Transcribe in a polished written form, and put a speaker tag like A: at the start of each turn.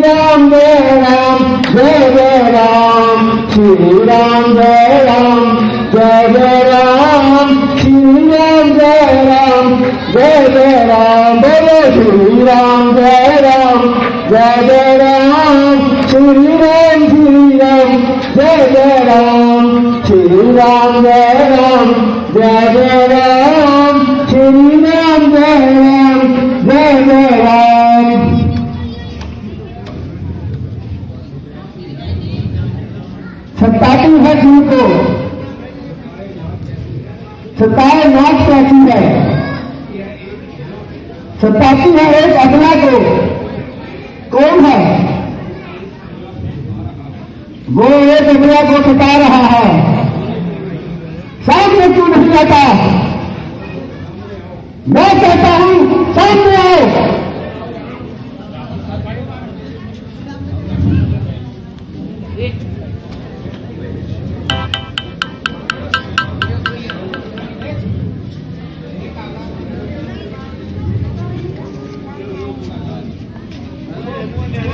A: राम जय राम जय जय राम श्री राम जय राम जय जय राम श्री राम जय राम जय जय राम बोलो श्री राम जय राम जय जय राम श्री राम जय जय राम श्री राम जय राम जय जय राम श्री राम जय जय राम। सताती है जीव को, सताए नाच कहती है, सताती है एक अबला को। कौन है वो? एक अबला को सता रहा है, सामने क्यों नहीं आता? मैं कहता हूं सामने आओ।